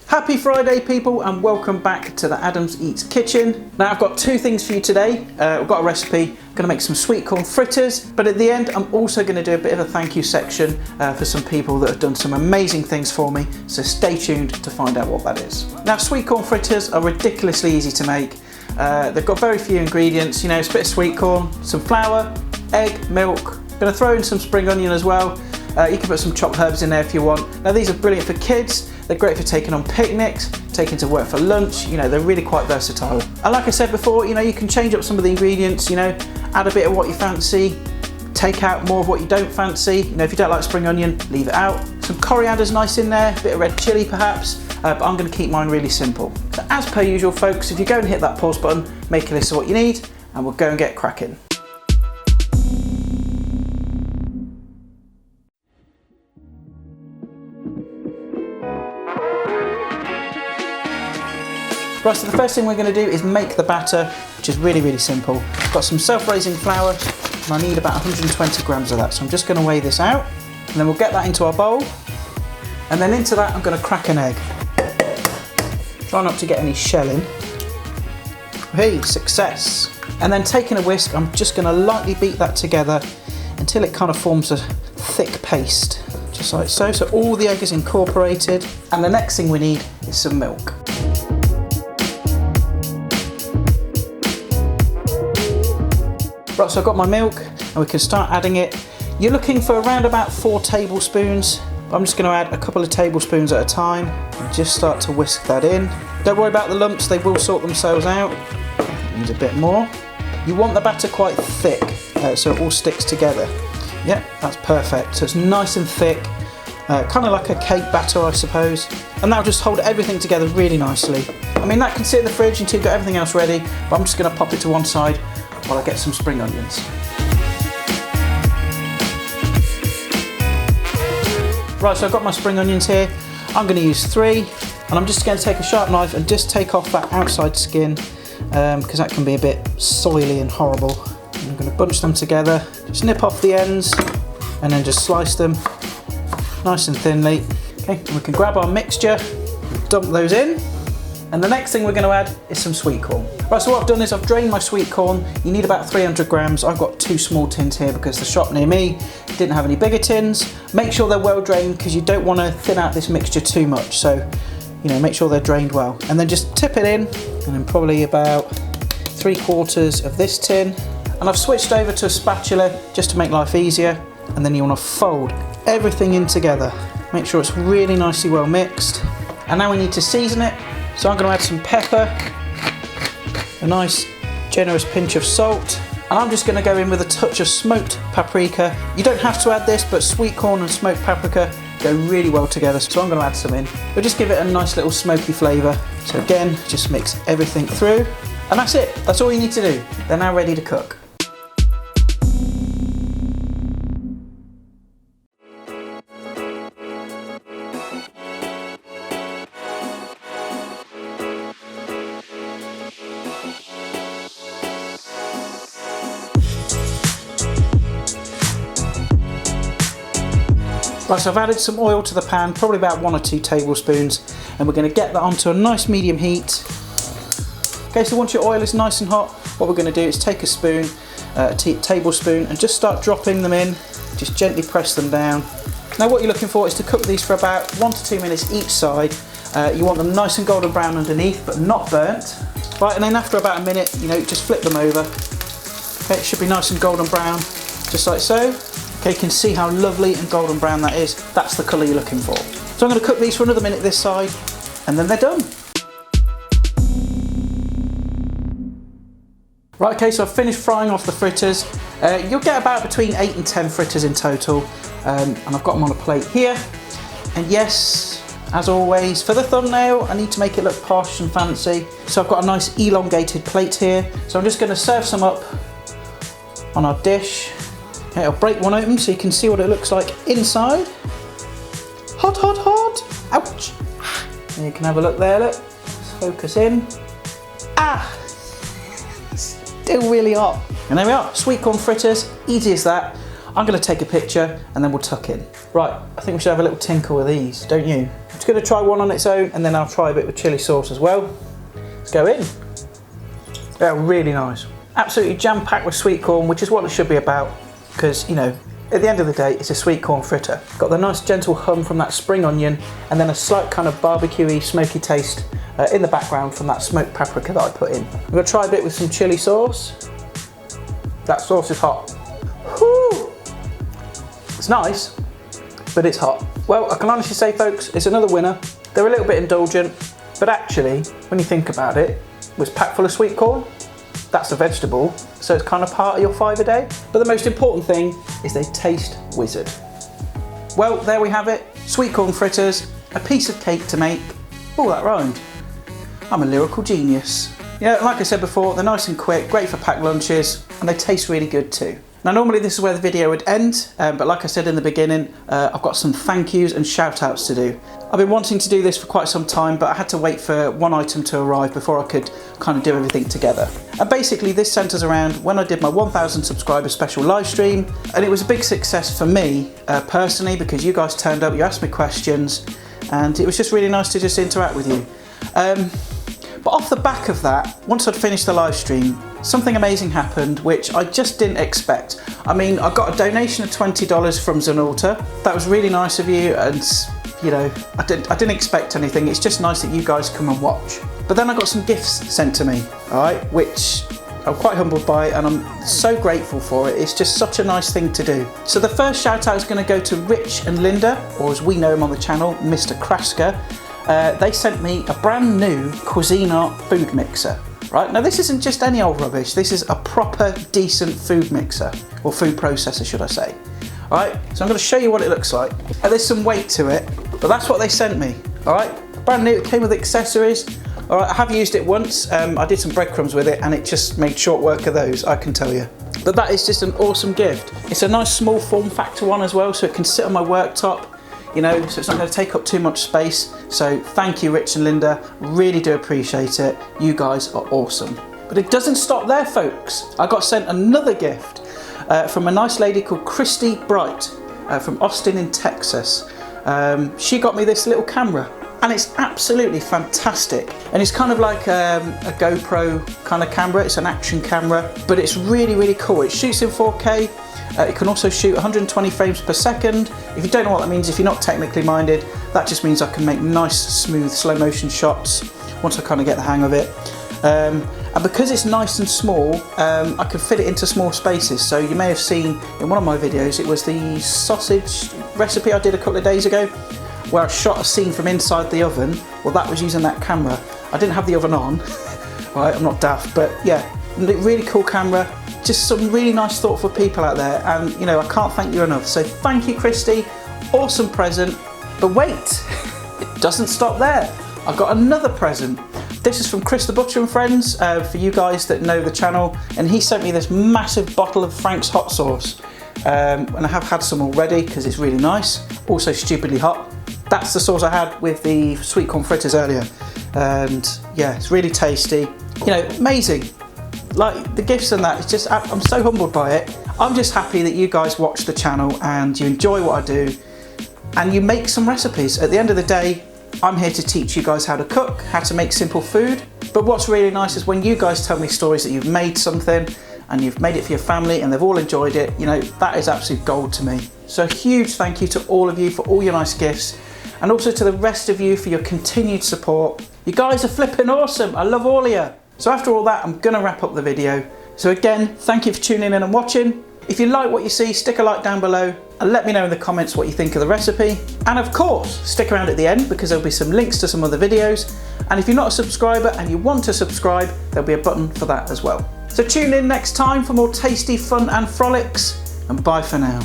Happy Friday people, and welcome back to the Adams Eats kitchen. Now I've got two things for you today. We've got a recipe, I'm going to make some sweet corn fritters, but at the end I'm also going to do a bit of a thank you section for some people that have done some amazing things for me, so stay tuned to find out what that is. Now sweet corn fritters are ridiculously easy to make. They've got very few ingredients, you know, it's a bit of sweet corn, some flour, egg, milk. I'm going to throw in some spring onion as well. You can put some chopped herbs in there if you want. Now these are brilliant for kids. They're great for taking on picnics, taking to work for lunch. You know, they're really quite versatile. And like I said before, you know, you can change up some of the ingredients, you know, add a bit of what you fancy, take out more of what you don't fancy. You know, if you don't like spring onion, leave it out. Some coriander's nice in there, a bit of red chilli perhaps, but I'm gonna keep mine really simple. So as per usual folks, if you go and hit that pause button, make a list of what you need, and we'll go and get cracking. Right, so the first thing we're going to do is make the batter, which is really simple. I've got some self-raising flour, and I need about 120 grams of that. So I'm just going to weigh this out, and then we'll get that into our bowl. And then into that, I'm going to crack an egg. Try not to get any shelling. Hey, success. And then taking a whisk, I'm just going to lightly beat that together until it kind of forms a thick paste, just like so. So all the egg is incorporated. And the next thing we need is some milk. Right, so I've got my milk and we can start adding it. You're looking for around about 4 tablespoons. I'm just going to add a couple of tablespoons at a time and just start to whisk that in. Don't worry about the lumps, they will sort themselves out. Needs a bit more. You want the batter quite thick so it all sticks together. Yeah, that's perfect. So it's nice and thick, kind of like a cake batter I suppose. And that'll just hold everything together really nicely. I mean, that can sit in the fridge until you've got everything else ready, but I'm just going to pop it to one side while I get some spring onions. Right, so I've got my spring onions here. I'm going to use 3, and I'm just going to take a sharp knife and just take off that outside skin because that can be a bit soily and horrible. And I'm going to bunch them together, just nip off the ends and then just slice them nice and thinly. Okay, and we can grab our mixture, dump those in. And the next thing we're going to add is some sweet corn. Right, so what I've done is I've drained my sweet corn. You need about 300 grams. I've got 2 small tins here because the shop near me didn't have any bigger tins. Make sure they're well drained because you don't want to thin out this mixture too much. So, you know, make sure they're drained well. And then just tip it in, and then probably about 3/4 of this tin. And I've switched over to a spatula just to make life easier. And then you want to fold everything in together. Make sure it's really nicely well mixed. And now we need to season it. So I'm going to add some pepper, a nice generous pinch of salt, and I'm just going to go in with a touch of smoked paprika. You don't have to add this, but sweet corn and smoked paprika go really well together, so I'm going to add some in. We'll just give it a nice little smoky flavour. So again, just mix everything through, and that's it. That's all you need to do. They're now ready to cook. Right, so I've added some oil to the pan, probably about 1 or 2 tablespoons, and we're going to get that onto a nice medium heat. Okay, so once your oil is nice and hot, what we're going to do is take a spoon, a tablespoon, and just start dropping them in. Just gently press them down. Now what you're looking for is to cook these for about 1 to 2 minutes each side. You want them nice and golden brown underneath, but not burnt. Right, and then after about a minute, you know, just flip them over. Okay, it should be nice and golden brown, just like so. Okay, you can see how lovely and golden brown that is. That's the colour you're looking for. So I'm going to cook these for another minute this side, and then they're done. Right, okay, so I've finished frying off the fritters. You'll get about between 8 and 10 fritters in total, and I've got them on a plate here. And yes, as always, for the thumbnail, I need to make it look posh and fancy. So I've got a nice elongated plate here. So I'm just going to serve some up on our dish. Okay, I'll break one open so you can see what it looks like inside. Hot, hot, hot. Ouch. And you can have a look there, look. Let's focus in. Ah, still really hot. And there we are, sweet corn fritters, easy as that. I'm going to take a picture and then we'll tuck in. Right, I think we should have a little tinkle with these, don't you? Just going to try one on its own, and then I'll try a bit with chili sauce as well. Let's go in. They're really nice. Absolutely jam-packed with sweet corn, which is what it should be about, because, you know, at the end of the day, it's a sweet corn fritter. Got the nice gentle hum from that spring onion, and then a slight kind of barbecue-y, smoky taste in the background from that smoked paprika that I put in. I'm going to try a bit with some chili sauce. That sauce is hot. Whew. It's nice, but it's hot. Well, I can honestly say, folks, it's another winner. They're a little bit indulgent, but actually, when you think about it, it was packed full of sweet corn. That's a vegetable, so it's kind of part of your 5 a day. But the most important thing is they taste wizard. Well, there we have it. Sweet corn fritters, a piece of cake to make. Oh, that rhymed. I'm a lyrical genius. Yeah, like I said before, they're nice and quick, great for packed lunches, and they taste really good too. Now, normally this is where the video would end, but like I said in the beginning, I've got some thank yous and shout outs to do. I've been wanting to do this for quite some time, but I had to wait for one item to arrive before I could kind of do everything together. And basically this centres around when I did my 1,000 subscriber special live stream, and it was a big success for me personally, because you guys turned up, you asked me questions, and it was just really nice to just interact with you. But off the back of that, once I'd finished the live stream, something amazing happened, which I just didn't expect. I mean, I got a donation of $20 from Zanalta. That was really nice of you, and you know, I didn't expect anything. It's just nice that you guys come and watch. But then I got some gifts sent to me, all right, which I'm quite humbled by, and I'm so grateful for it. It's just such a nice thing to do. So the first shout out is going to go to Rich and Linda, or as we know him on the channel, Mr. Krasker. They sent me a brand new Cuisinart food mixer. Right, now this isn't just any old rubbish, this is a proper decent food mixer, or food processor should I say. Alright, so I'm going to show you what it looks like. Now, there's some weight to it, but that's what they sent me. Alright, brand new, it came with accessories. Alright, I have used it once, I did some breadcrumbs with it and it just made short work of those, I can tell you. But that is just an awesome gift. It's a nice small form factor one as well, so it can sit on my worktop. You know, so it's not going to take up too much space. So thank you, Rich and Linda. Really do appreciate it. You guys are awesome. But it doesn't stop there, folks. I got sent another gift from a nice lady called Christy Bright from Austin in Texas. She got me this little camera, and it's absolutely fantastic. And it's kind of like a GoPro kind of camera. It's an action camera, but it's really, really cool. It shoots in 4K. It can also shoot 120 frames per second. If you don't know what that means, if you're not technically minded, that just means I can make nice, smooth, slow motion shots once I kind of get the hang of it. And because it's nice and small, I can fit it into small spaces. So you may have seen in one of my videos, it was the sausage recipe I did a couple of days ago, where I shot a scene from inside the oven. Well, that was using that camera. I didn't have the oven on, right? I'm not daft, but yeah, really cool camera. Just some really nice, thoughtful people out there, and you know, I can't thank you enough. So thank you, Christy. Awesome present. But wait, it doesn't stop there. I've got another present. This is from Chris the Butcher and Friends, for you guys that know the channel, and he sent me this massive bottle of Frank's hot sauce. And I have had some already because it's really nice. Also stupidly hot. That's the sauce I had with the sweet corn fritters earlier. And yeah, it's really tasty. You know, amazing. Like the gifts and that, it's just, I'm so humbled by it. I'm just happy that you guys watch the channel and you enjoy what I do and you make some recipes. At the end of the day, I'm here to teach you guys how to cook, how to make simple food. But what's really nice is when you guys tell me stories that you've made something and you've made it for your family and they've all enjoyed it, you know, that is absolute gold to me. So a huge thank you to all of you for all your nice gifts, and also to the rest of you for your continued support. You guys are flipping awesome. I love all of you. So after all that, I'm gonna wrap up the video. So again, thank you for tuning in and watching. If you like what you see, stick a like down below and let me know in the comments what you think of the recipe. And of course, stick around at the end because there'll be some links to some other videos. And if you're not a subscriber and you want to subscribe, there'll be a button for that as well. So tune in next time for more tasty fun and frolics, and bye for now.